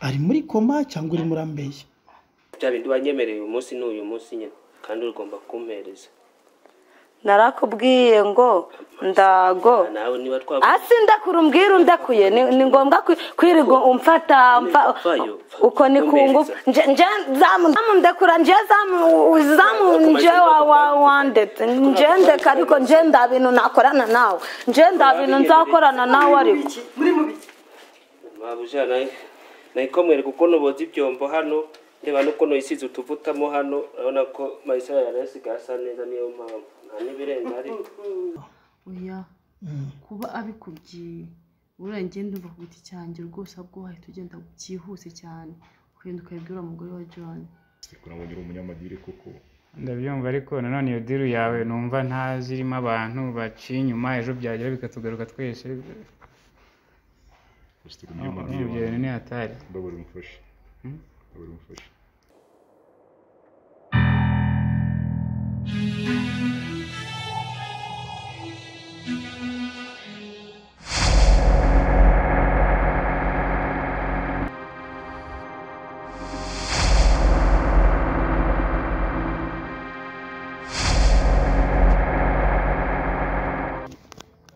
ari muri koma cyangwa uri murambeye bya bindi wanyemereye umunsi n'uyu munsi nyine kandi ugomba kumpereza narakubwiye ngo ndago asi ndakurumbwira undakuye ni ngombwa kwirigo umfata uko ni kungu nje ndekura nje nje wandete nje ndeka ariko nje ndabintu nakorana nawe nje ndabintu nzakorana nawe ariko muri mubiki mabuja nayikomwere kuko nuboza ibyombo hano ndeba nuko noyisize utuvutamo hano urabona ko mayisara yarasiga asa neza niyo mpamvu nta nibirenga ari oya kuba abikubwiye urenge ndumva ku giti cyanjye rwose abwo wahita ugenda byihuse cyane ukagenda ukabibwira umugore wa John kuramo nyiri umunyamadiri kuko ndabyumva ariko nanone iyo diru yawe numva ntazirimo abantu baciye inyuma ejo byagera bikatugaruka twese ibyo ni hatari ndabura umufasha ndabura umufasha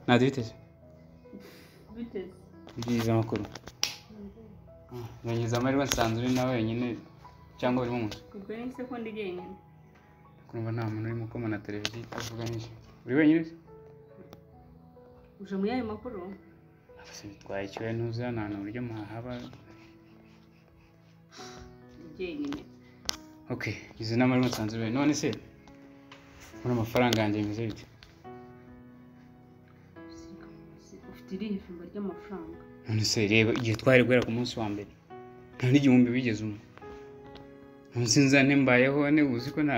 nadi biteze biteze byiza amakuru nanyuze amahirwe nsanzwe uri nawe wenyine cyangwa uri mu nzu ubwo ni sekondi jyenyine kumva nta muntu urimo ukoma na televiziyo itavuga n'iki uri wenyine uje muri ayo makuru se bitwaye ikiwe ntuza nta n'uburyo mahaba jyenyine okay izi nama rero nsanzwe uri none se muri amafaranga yanjye bimeze bite ufite irihe fimbo ry'amafaranga none se reba igihe twari guhera ku munsi wa mbere nta n'igihumbi bigeze umwe munsi nzane mbayeho ne uzi ko nta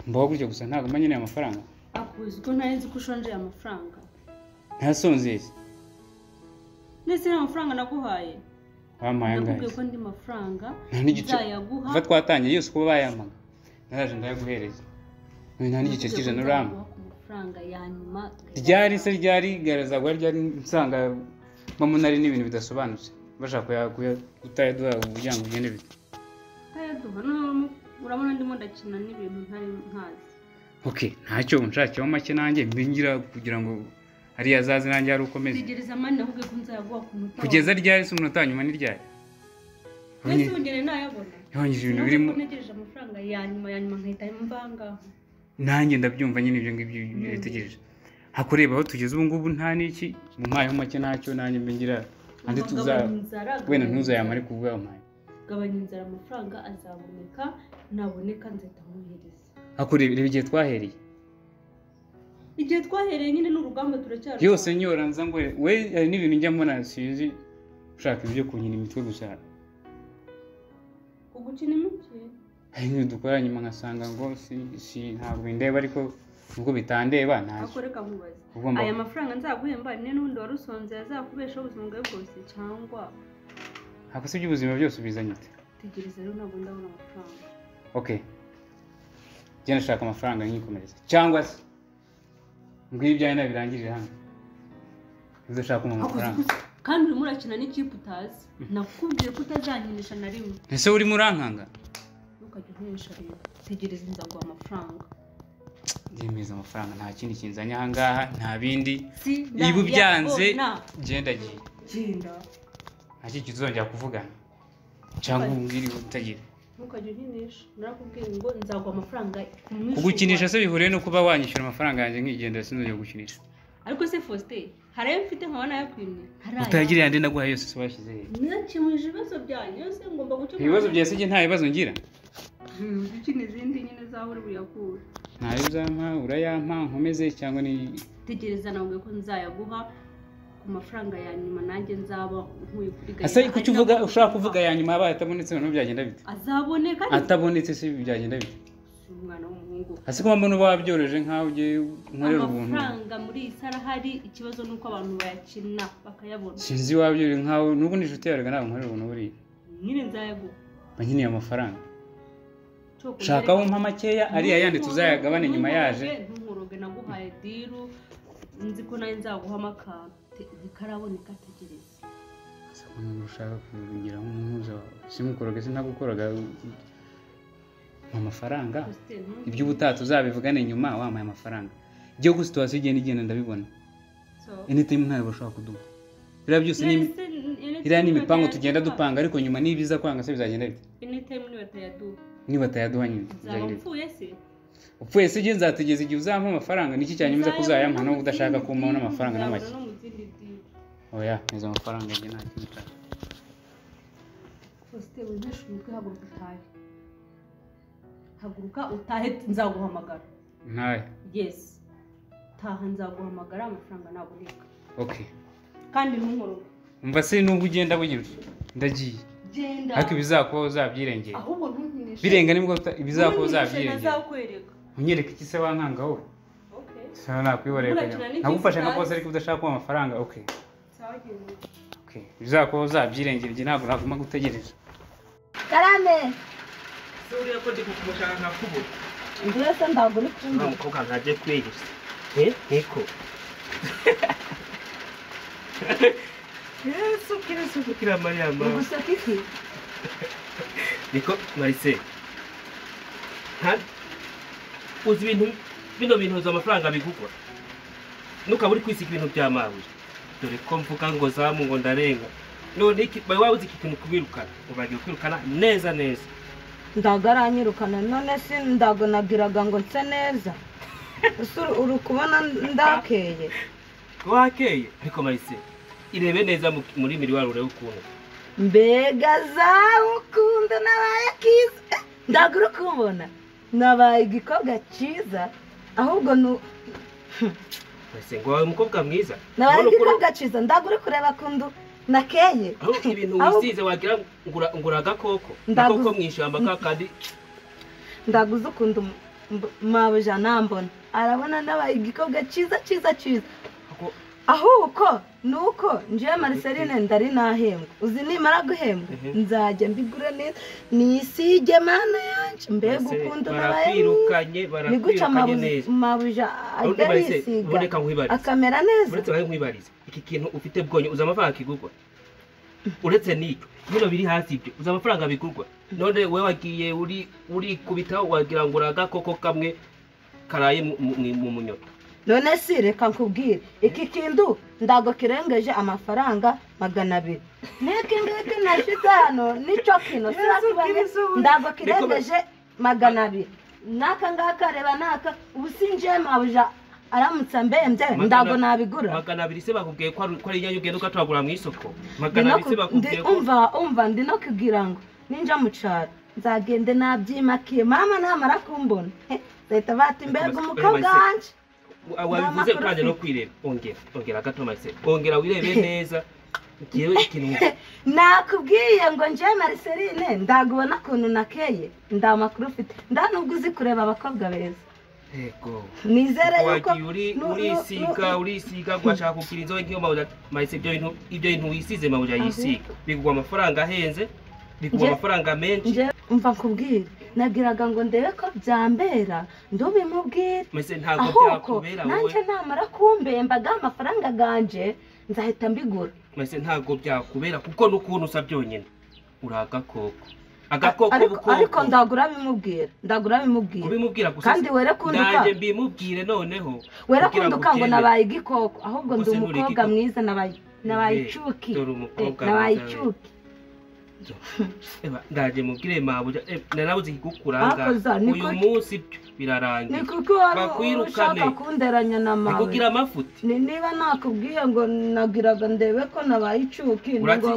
mbaho gutyo gusa ntabwo mba nkeneye amafaranga akuzi ko ntarenze ko ushonje amafaranga ntasonzeze ndetse n'amafaranga naguhaye wampaye angahe nakubwiye ko ndi mafaranga nzayaguha va twatangiye yose kuba bayampaga naraje ndayaguhereza nta n'igice cy'ijana uramba amafaranga ya nyuma ryari se ryari garagaza ko ryari nsanga bamunari n'ibintu bidasobanutse bashaka kutayaduha kugira ngo ugende bite tayaduha urabona ndimo ndakina n'ibintu ntari nkazi okay ntacyo unshakiyeho make nanjye mbingira kugira ngo ari yazaze nanjye ari ukomeze tegereza mani nakubwiye ko nzayaguha ku munota kugeza ryari se umunota nyuma ni ryari wese ugere nayabona yongije ibintu birimo negereje amafaranga ya nyuma nkahita mbangaho nanjye ndabyumva nyine ibyo ngibyo bitegereje hakureba aho tugeze ubu ngubu nta n'iki mu mayo make ntacyo nanjye mbingira andi tuza wenda ntuzayamare kuvuga amaye gabanya inzara amafaranga azaboneka naboneka nzahita muhereza hakureba igihe twahereye nyine n'urugamba turacyari yose nyora nza ngo we hari n'ibintu njya mbona sinzi ushaka ibyo kunyina imitwe gusa kugukina imitwe hari n'ibintu dukora nyuma ngasanga ngo si ntabwo ndeba ariko ubwo bitandeba ntacyo akoreka nkubaze aya mafaranga nzaguhemba ni n'undi warusonze yazakubeshaho ubuzima bwawe bwose cyangwa hako se by'ubuzima byose ubizanye ute tegereza rero ntabwo ndabona amafaranga okay njye nashaka amafaranga nkikomereza cyangwa se mbwira ibyawe nabirangirire hano uzashaka amafaranga kandi urimo urakina n'ikipe utazi nakubwiye ko utazankinisha na rimwe ese urimo urankanga ntukajya unkinisha rero tegereza nzaguha amafaranga ndemeza amafaranga nta kindi kinzanye aha ngaha nta bindi niba ubyanze genda genda nta kintu uzongera kuvugana cyangwa umbwire utagira ntukajya unkinisha narakubwiye ngo nzaguha amafaranga kugukinisha se bihuriye no kuba wanyishyura amafaranga yanjye nkigendera sinzongera gukinisha ariko se Faustin hari ayo mfite nkabona yakwimye utagira yandi ndaguha yose se washyize he nakemuje ibibazo byanyu yose ngomba gukemura ibibazo bya se nta bibazo ngira ukina izindi nyine zaho uri buyakure ntayo uzampa urayampa nkomeze cyangwa ni tegereza nawe ko nzayaguha ku mafaranga ya nyuma nanjye nzaba nkuye kuri gari asa kuki uvuga ushaka kuvuga ya nyuma yabaye atabonetse none byagenda bite azaboneka atabonetse se byagenda bite umwana w'umuhungu ase ko mbona wabyoroje nkaho ugiye nkorera ubuntu amafaranga muri isara hari ikibazo nuko abantu bayakina bakayabona sinzi wabyoroje nkaho nuko n'inshuti yawe ntabwo nkorera ubuntu buri nyine nzayaguha banyiniye amafaranga shaka wumpa makeya ariya yandi tuzayagabane nyuma yaje ntunkoroge naguhaye diru nzi ko nayo nzaguha amakate ntikaraboneka tegereza sabona ushaka kugira nk'umuza simukoroge sinagukoraga amafaranga ibyo ubutato uzabivugane nyuma wamaye amafaranga byo gusitwasi igenda ndabibona anytime ntayo bashaka kuduha bira byose ni ira ni imipango tugenda dupanga ariko nyuma nibiza kwanga se bizagenda bite anytime batayaduha batayaduha nyine zapfuye se upfuye se nzategeza igihe uzampa amafaranga niki cyanyumiza kuzayampa no udashaka kumpa n'amafaranga n'amaki oya nizo amafaranga nge nta kintu Faustin wishimye haguruka utahe nzaguhamagara ntaye yes taha nzaguhamagara amafaranga naboneka okay kandi n'umurongo umva se nubwo ugenda bunyirutse ndagiye genda ariko bizakuba uzabyirengera ahubwo ntunyinishe birenga nibwo bizakuba uzabyirengera nazakwereka unyereka iki se wankanga wowe okay sana nakwiboreye kanya nagufasha nka boss ariko udashaka kuba amafaranga okay okay bizakuba uzabyirengera ngi ntabwo naguma gutegereza karame suri yako ndikukushaka nakubo ndetse ndagura ikumva umukobwa ntaje kwigisha niko Yesu kira Maria ma gusaka iki niko Marise uzi bino bintu z'amafaranga bigugwa nuka buri kwisi ibintu byamawe dore ko mvuga ngo zamu ngo ndarenga none iki bayi wabuze ikintu kubirukana ubagiye kwirukana neza ndagaranyirukana none se ndagonagiraga ngo nse neza uri kubona ndakeye wakeye ariko Marise irebe neza muri miriwaro urebe ukuntu mbega za ukunda nabaye kiza ndagura kubona nabaye igikobwa cyiza ahubwo Marise ngo wawe umukobwa mwiza nabaye igikobwa cyiza ndagura kureba kundu nakeye aho ibintu wisize wagira nguraga koko koko mwishamba kakandi ndaguze ukundu mabuja nambona arabona nabaye igikobwa cyiza ahubwo nuko nje Marceline ndari nahembwa uzi nimara guhembwa nzajya mbigura neza nisige mana yanje mbega ukundu nabaye barakwirukanye neza mabuja ajya akamera neza uretse bahe nkwibariza iki kintu ufite bwonye uza amafaranga kigurwa uretse nicyo bino biri hasi ibyo uza amafaranga bigurwa none we wagiye uri kubitaho wagira ngo uraga koko kamwe karaye mu munyoto none si reka nkubwire iki kintu ndago kirengeje amafaranga 200 niki nashize hano nico kino sirakubanye ndago kirengeje 200 naka ngaka reba naka ubusinje mabuja aramutsa mbembye ndago nabigura 200 se bakubwiye ko ari inyanya ugenda ukatwagura mu isoko 200 se bakubwiye ko umva ndi no kugira ngo ninja mucara nzagende nabyimakiye mama namara kumbona leta bati mbega umukobwa wanje wabivuze kandi no kwireba ongera gato Marise ongera wirebe neza igihe ikintu nakubwiye ngo nje Marceline ndagubona kuntu nakeye ndamakuru ufite ndanubwo uzi kureba abakobwa beza yego nizere yuko urisiga gwashaka kukira inzobe ngiyo mawuja Marise ibyo bintu wisize mawuja yisiga bigugwa amafaranga ahenze bigugwa amafaranga menshi umva nkubwire nagiraga ngo ndebe ko byambera ndubimubwire Marise ntago byakubera wowe nanjye namara kumbembaga amafaranga ganje nzahita mbigura Marise ntago byakubera kuko nukuntu usa byonyine agakoko bukoko ariko ndagura bimubwira kubimubwira gusa kandi were kunduka naje mbimubwire noneho were kunduka ngo nabaye igikoko ahubwo ndi umukobwa mwiza nabaye icuki nabaye icuki ndaje mubwire mabuja narabuze kigukuranga uyu munsi birarangiye bakwirukane kunderanya na mawe kugira amafuti niba nakubwiye ngo nagiraga ndebe ko nabaye icuki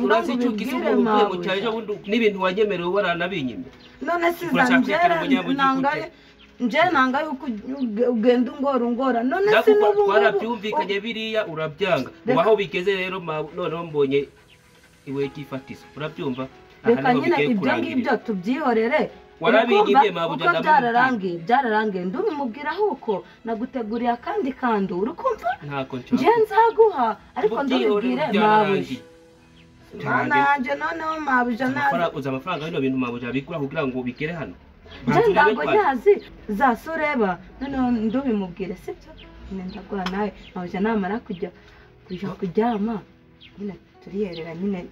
urazi icuki cy'umuntu mu cyaje n'ibintu wanyemerewe waranabinyimye none nje nanga yuko ugenda ungora none se n'ubu twarabyumvikanye biriya urabyanga waho bigeze rero noneho mbonye iwe kifatiza urabyumva reka nyine ibyo ngibyo tubyihorere warabigibye mabuja byararangiye ndumubwira huko naguteguriye akandi kandi urukumva ntako nshaka nje nzaguha ariko ndubibwire mabuja Mana yanje noneho mabuja uza amafaranga bino bintu mabuja bigura kugira ngo bigere hano nje ndago nyazi zasureba noneho ndubimubwire sibyo nyine ndagura nawe mabuja namara kujya kuryama nyine turiherera nyine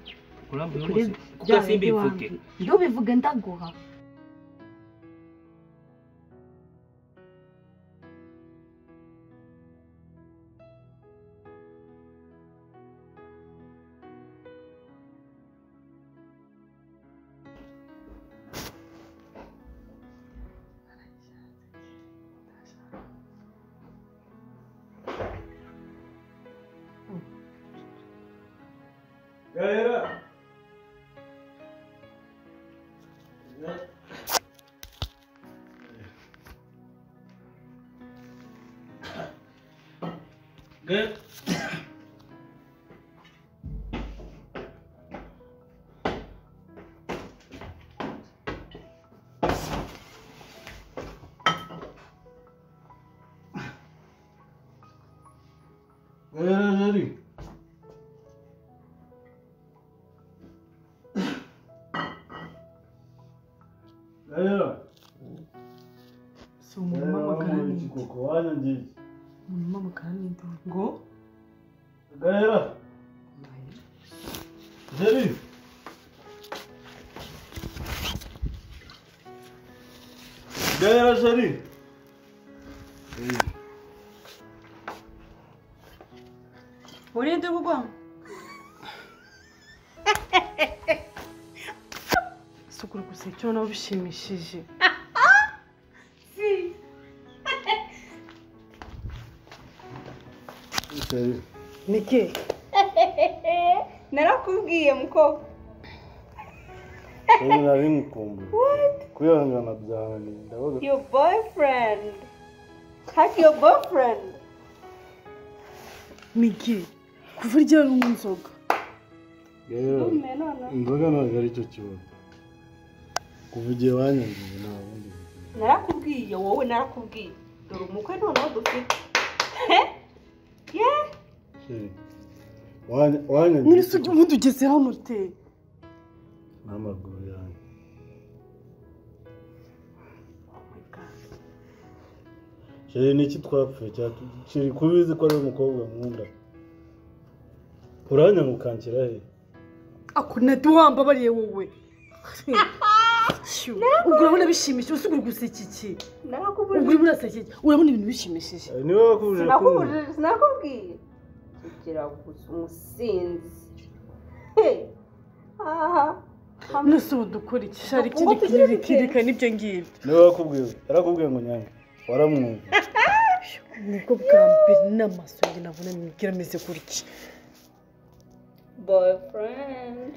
kurambuye rwose kuko simbivuge ntubivuge ndaguha Galera! Good. Ready. Galera. So mama makarani. Koko wana njiji. Mama makarani ngo. Galera. Ready. Galera, Serie. Urinde kugwa. Sukuru gusekera nawe bishimishije. Si. Serie. Niki. Narakubwiye mukobwa. Serie nari mukumbuye. Kwihangana byananiye ndabaga. Your boyfriend. Hug your boyfriend. Niki. Kuva ryari umunzoga. Galera. Inzoga ntabwo ari cyo kibazo. Kuva igihe wanyangiye nta bundi. Narakubwiye wowe narakubwiye. Dore umukwe noneho dufite. Yeah. Serie. Wanyangiye. Muri sugi ubundi ugeze hano te. N'amaguru yanjye. Serie niki twapfuye cyatu. Serie kubizi ko ari umukobwa nkunda. Uranya mukankira he? Akuna duhamba bariye wowe. Ubwo urabona bishimishije usubira guseka iki? Narakubwiye. Ubwo uraseka iki? Urabona ibintu bishimishije. Niwe wakubuje ko. Sinakubwiye. Kugira gusa umusinzi. Hey. Aha. Nese udukora iki? Shari kirika nibyo ngibyo. Niwe wakubwiye. Yarakubwiye ngo nyange. Waramwumva. Nibwo bwa mbere n'amaso nge nabona mwigira meze kuriki. Boyfriend.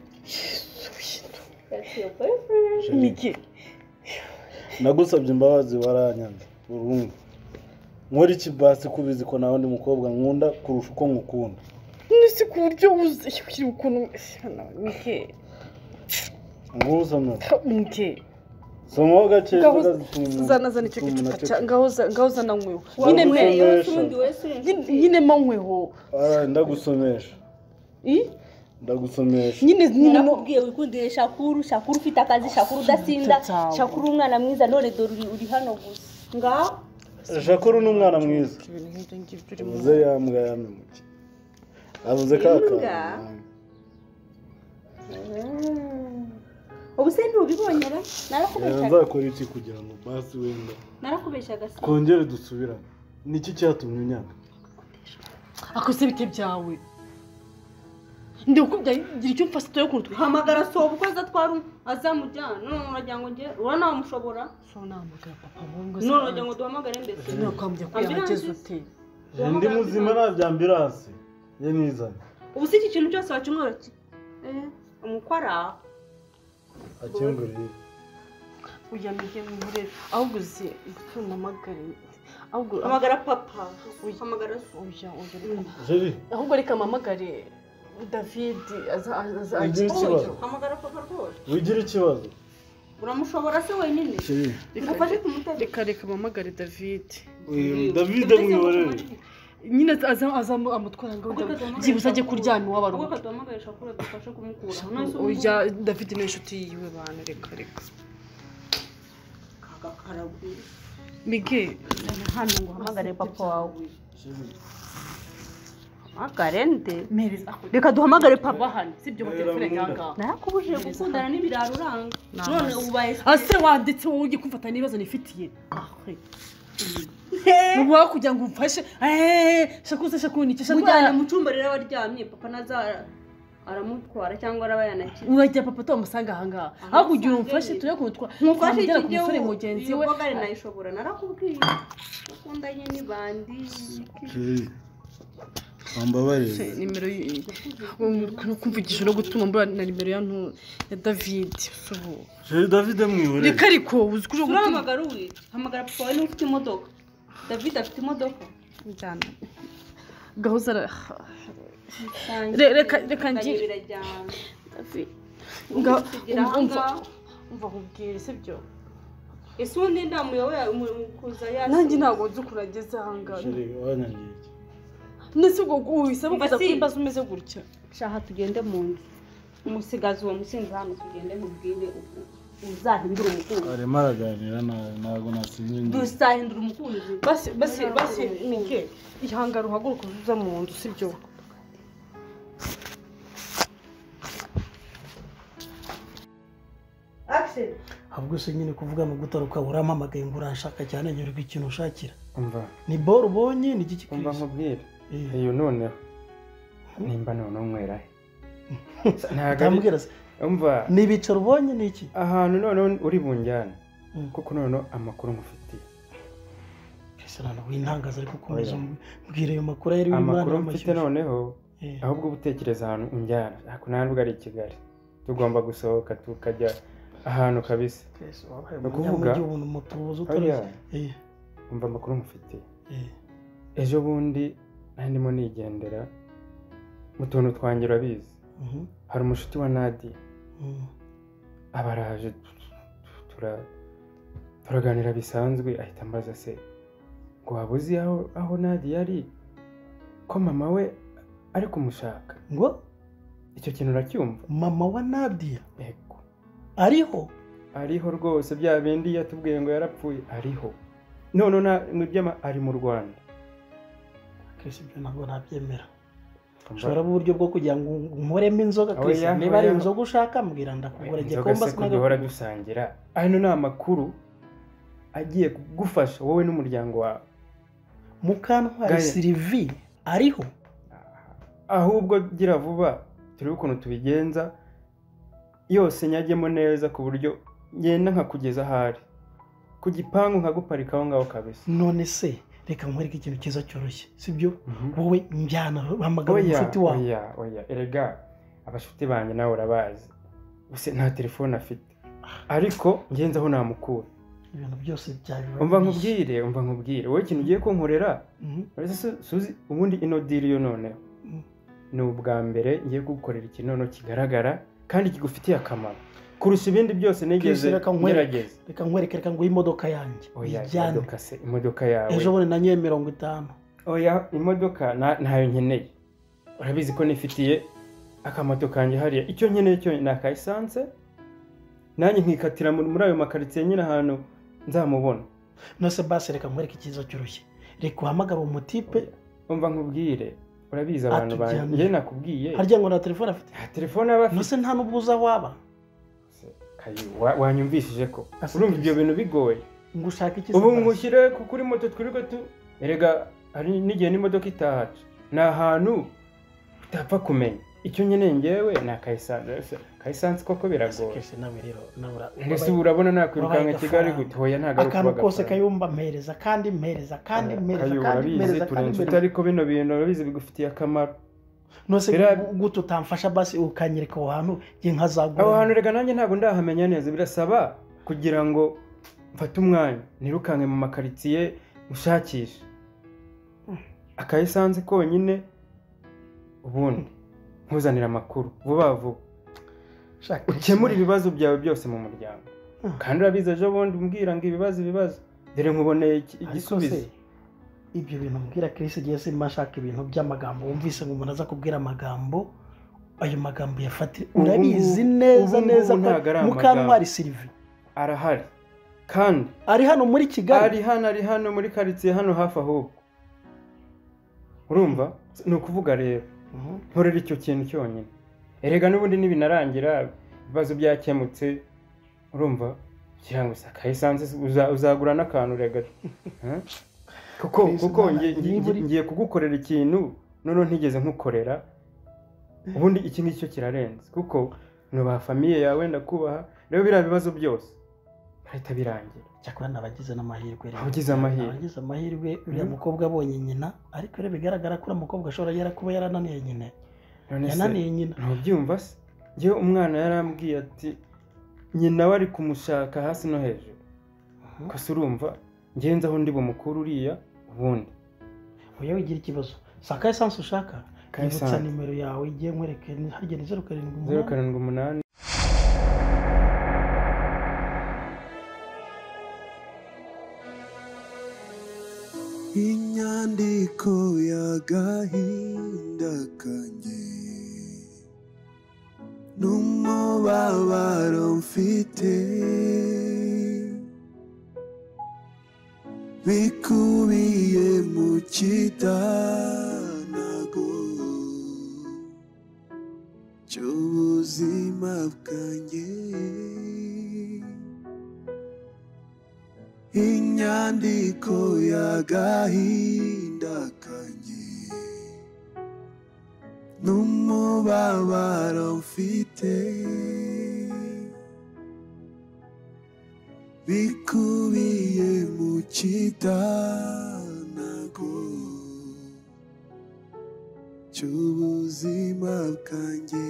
That's your boyfriend. Niki. Nagusabye imbabazi waranyanze. Burundu. Nkora iki basi kubizi ko nawe ndi mukobwa nkunda kurusha uko ngukunda. Nese ku buryo uzi ukiri ukuntu Niki. Ngusomye. Niki. Somo gace zana icyo gicupa ngaho zana nkweho. Nyine manyweho. Ndagusomesha. Ndagusomesha. Nyine nakubwiye wikundire Shakuru ufite akazi Shakuru udasinda Shakuru umwana mwiza none dore uri hano gusa nga Shakuru n'umwana mwiza muze yambwa yamemuke avuze kaka ubuse ntubibonyera narakubeshaga nzakora iki kugira ngo basi wenda narakubeshaga kongere dusubirane niki cyatumye unyanga akose bite byawe ndikubya gira icyo mfasha toyo kuntu hamagara sobo ko azamujyana none urajya ngo nge urana umushobora so namugara papa bongo none urajya ngo duhamagare mbese nakwambye ko yageze ute ndi muzima nabya ambulance ye nizana ubuse iki kintu cyose wacumwora ki umukwara akinguriye uyamige muri ahubwo uzi gutunamagare ahubwo hamagara papa hamagara Serie ahubwo reka mamagare David hamagara papa rwose wigira ikibazo uramushobora se wenyine ngufashe kumutega reka mamagare David amwiborere nyine amutwara ngo byibuze ajye kuryama iw'abarundi ubwo kaduhamagaye Shakuru dufashe kumukura oya David ni inshuti yiwe bana reka kagakaraguye Miguel hano ngo hamagare papa wawe Agarende. Mereza. Reka duhamagare papa. Bahani sibyo telefone yanga. Narakubujije gukundana n'ibiraro uranga. None ubaye. Ase wanditse wowe ugiye kumfata nibazo nifitiye. Nuba kugira ngo umfashe. Shakunikisha. Mujyane mu cyumba rero abaryamye papa nazara aramutwara cyangwa araba yanakira. Urajya papa to musanga aha. Aho kugira umfashe tujye kumutwa. Mufashe Kugera iki ku musore mugenzi we. Ubogare nayishobora narakubwiye. Ukundanye n'ibandi. Wambabarira. Nimero kumvugisha no gutuma mbura na nimero ya David. David mwihore. Reka ariko uzi kuje Uramagara uwi. Hamagara papa we n'ufite imodoka. David afite imodoka. Njana. Gahuza reka ngiye birajyana. David. Umva kubwira sibyo. Ese undi ndamuyoboye kuza yasi. Nanjye ntabwo nzi kurageza hanga. Serie wanyangiye. Nese ubwo guhise bukaza kwimbaza umeze gutya. Shaha tugende mu nzu. Umusigazi wa musinzi hano tugende mubwire uzahindura umukunzi. Arimo araganira ntabwo nasinze njye. Dusahindura umukunzi. Basi nige ihangara uhaguruka uza mu nzu sibyo. Axel. ahubwo se nyine kuvuga no gutaruka urampamagaye ngo uranshaka cyane nyurwa ikintu ushakira. Umva. Ni boro ubonye ni iki Umva nkubwire. Iyo noneho nimba none umwera he. Ntabwo se. Umva. Ni bicaro ubonye ni iki? Ahantu none uri bunjyana. Kuko none amakuru ngufitiye. Kese none wintangaza ariko komeza mbwire ayo makuru yari muri amakuru mfite noneho ahubwo ubutekereza ahantu unjyana. Ako ntabwo ari Kigali. Tugomba gusohoka tukajya ahantu kabisa. Kuvuga ubuntu mutuzo utari. Umva amakuru ngufitiye. Ejo bundi ndimo nigendera mu tuntu twangira bizi. Hari umushuti wa Nadia. Abaraje turaganira bisanzwe ahita ambaza se ngo wabuzi aho Nadia yari ko mama we ari kumushaka. Ngo icyo kintu uracyumva? Mama wa Nadia Ego. Ariho rwose bya bindi yatubwiye ngo yarapfuye ariho. None ari mu Rwanda. Kese ibyo ntabwo nabyemera. Ushobora uburyo bwo kugira ngo nkoremo inzoga Kese niba ari inzoga ushaka mbwira ndakugura gikomba sinagahora dusangira. Hano ni amakuru agiye kugufasha wowe n'umuryango wawe. Mukantwari Sylvie ariho. Ahubwo gira vuba turi ukuntu tubigenza yose nyagemo neza ku buryo ngenda nkakugeza ahari ku gipangu nkaguparika aho ngaho kabisa. None se reka nkwereke ikintu cyiza cyoroshye sibyo wowe njyana hamagara umushuti wawe. Oya erega abashuti banjye nawe urabazi use nta telefone afite ariko ngenza aho namukura ibintu byose byabiba. Umva nkubwire wowe ikintu ugiye kunkorera suzi ubundi ino deal yo none ni ubwa mbere ngiye kugukorera ikintu noneho kigaragara kandi kigufitiye akamaro kurusha ibindi byose nigeze ngerageza. Reka nkwereke ngo imodoka yanjye ijyane. Imodoka yawe ejo bundi nanyoye 50. Oya imodoka ntayo nkeneye. Urabizi ko nifitiye akamoto kanjye hariya. Icyo nkeneye cyo ni akayisanse nanjye nkikatira muri ayo makaritsiye nyine ahantu nzamubona. Nose basi reka nkwereke ikizo cyurushye. Reka uhamagara umutipe. Umva nkubwire urabizi abantu banjye nakubwiye. Harya ngo na telefone afite. Telefone aba afite. Nose nta nubuza waba. Wanyumvishije ko urumva ibyo bintu bigoye. Ngushaka iki? Ubu ngushyire kuri moto twirirwa erega hari n'igihe n'imodoka itahaca. Ni ahantu utapfa kumenya. Icyo nkeneye ngewe ni akayisanse koko biragoye. Kese nawe rero nabura. Ndetse urabona nakwirukanka Kigali gute hoya ntagaruka baga. Akantu kose kayumba mpereza kandi mpereza. Ariko bino bintu urabizi bigufitiye akamaro. Nose guto utamfasha basi ukanyereka aho hantu ngiye nkazagura. Aho hantu rega nanjye ntabwo ndahamenya neza birasaba kugira ngo mfate umwanya nirukanke mu makaritsiye ushakisha akayisanze konyine ubundi nkuzanira amakuru vuba ukemura ibibazo byawe byose mu muryango. Kandi urabizi ejo bundi mbwira ngo ibibazo dore nkuboneye igisubizo. Ibyo bintu mbwira Chris giye simashaka ibintu by'amagambo wumvise ngo umuntu aza kubwira amagambo ayo magambo yafatira. Urabizi neza Mukantwari Sylvie arahari kandi ari hano muri Kigali. Ari hano muri karitsiye hano hafi ahubwo urumva ni ukuvuga rero nkorera icyo kintu cyonyine erega n'ubundi nibinarangira ibibazo byakemutse urumva kugira ngo saka esanse uzagura n'akantu rega kuko ngiye kugukorera ikintu none ntigeze nkukorera ubundi iki ngicyo kirarenze kuko nuba famiye yawe ndakubaha rero biriya bibazo byose bahita birangira cyakora nabagize n'amahirwe rero abagize amahirwe uriya mukobwa abonye nyina ariko rero bigaragara ko uriya mukobwa ashobora kuba yarananiye nyina yananiye nyina ntubyumva se njyewe umwana yarambwiye ati nyina wari kumushaka hasi no hejuru gusa urumva ngenze aho ndi bumukuru uriya ubundi oya wigira ikibazo saka esanse ushaka ibutsa nimero yawe igiye nkwereke harya ni 078 inyandiko y'agahinda kanjye n'umubabaro mfite bikubiye mu kidanago cy'ubuzima bwanjye inyandiko y'agahinda kanjye n'umubabaro mfite bikubiye mu kidanago cy'ubuzima bwanjye